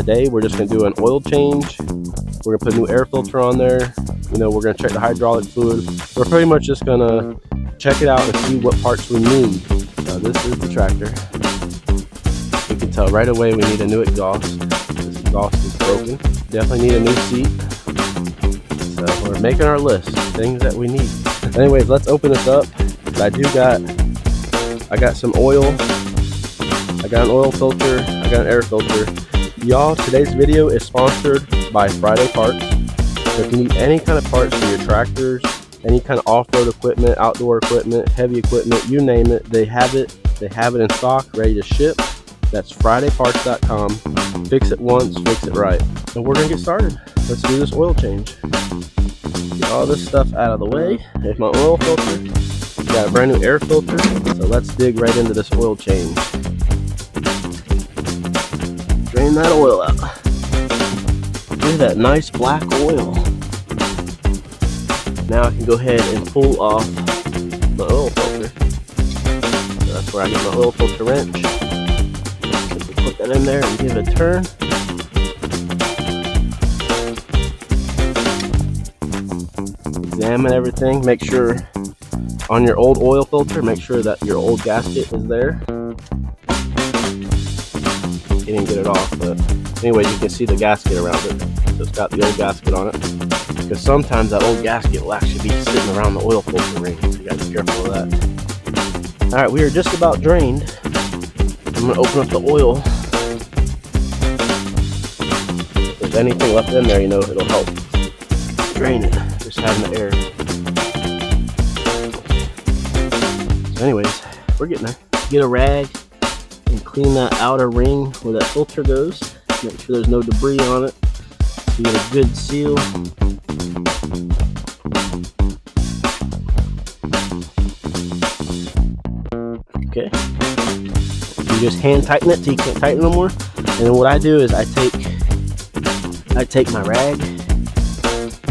Today we're just going to do an oil change. We're going to put a new air filter on there. You know, we're going to check the hydraulic fluid. We're pretty much just going to check it out and see what parts we need. So this is the tractor. You can tell right away we need a new exhaust. This exhaust is broken. Definitely need a new seat. So we're making our list of things that we need. Anyways, let's open this up. I got some oil. I got an oil filter. I got an air filter. Y'all, today's video is sponsored by FridayParts. So if you need any kind of parts for your tractors, any kind of off-road equipment, outdoor equipment, heavy equipment, you name it, they have it. They have it in stock, ready to ship. That's FridayParts.com. Fix it once, fix it right. And we're gonna get started. Let's do this oil change. Get all this stuff out of the way. There's my oil filter. Got a brand new air filter. So let's dig right into this oil change. Drain that oil out. Look at that nice black oil. Now I can go ahead and pull off the oil filter. So that's where I get my oil filter wrench. Simply put that in there and give it a turn. Examine everything. Make sure on your old oil filter, make sure that your old gasket is there. You didn't get it off, but anyways, you can see the gasket around it. So it's got the old gasket on it. Because sometimes that old gasket will actually be sitting around the oil filter ring. So you gotta be careful of that. Alright, we are just about drained. I'm gonna open up the oil. If there's anything left in there, you know, it'll help drain it. Just having the air. So anyways, we're getting there. Get a rag and clean that outer ring where that filter goes. Make sure there's no debris on it. So you get a good seal. Okay. You just hand tighten it till you can't tighten no more. And then what I do is I take my rag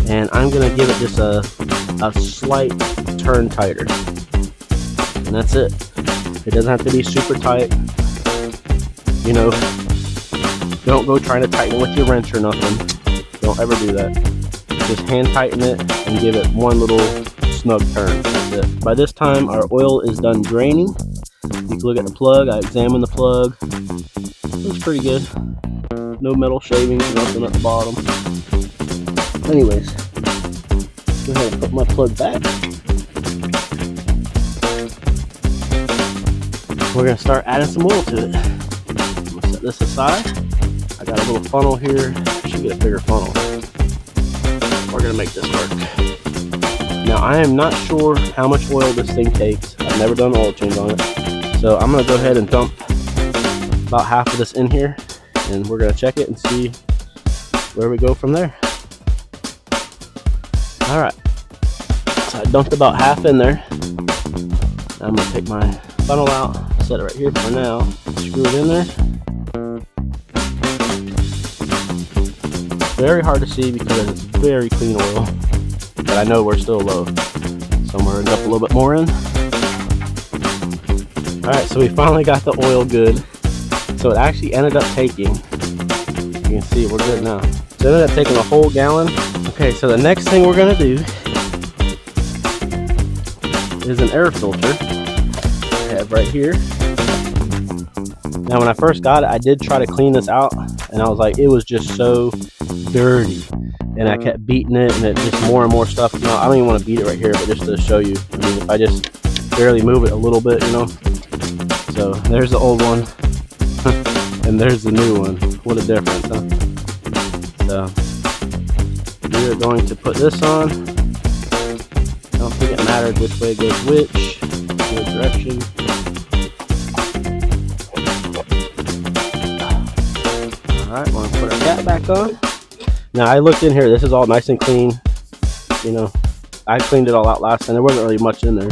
and I'm gonna give it just a slight turn tighter. And that's it. It doesn't have to be super tight. You know, don't go trying to tighten with your wrench or nothing. Don't ever do that. Just hand tighten it and give it one little snug turn. That's it. By this time, our oil is done draining. You can look at the plug. I examined the plug. Looks pretty good. No metal shavings, nothing at the bottom. Anyways, go ahead and put my plug back. We're going to start adding some oil to it. I'm going to set this aside. I got a little funnel here. Should get a bigger funnel. We're going to make this work. Now I am not sure how much oil this thing takes. I've never done an oil change on it. So I'm going to go ahead and dump about half of this in here. And we're going to check it and see where we go from there. Alright. So I dumped about half in there. Now I'm going to take my funnel out. Set it right here for now. Screw it in there. Very hard to see because it's very clean oil, but I know we're still low, so I'm gonna dump a little bit more in. All right, so we finally got the oil good. So it actually ended up taking, you can see we're good now. So it ended up taking a whole gallon. Okay, so the next thing we're gonna do is an air filter. I have right here. Now when I first got it, I did try to clean this out, and I was like, it was just so dirty, and I kept beating it, and it just more and more stuff. You know, I don't even want to beat it right here, but just to show you. I mean, if I just barely move it a little bit, you know. So there's the old one, and there's the new one. What a difference, huh? So we are going to put this on. I don't think it matters which way it goes which, which direction. Alright, we're going to put our cap back on. Now I looked in here, this is all nice and clean. You know, I cleaned it all out last time. There wasn't really much in there.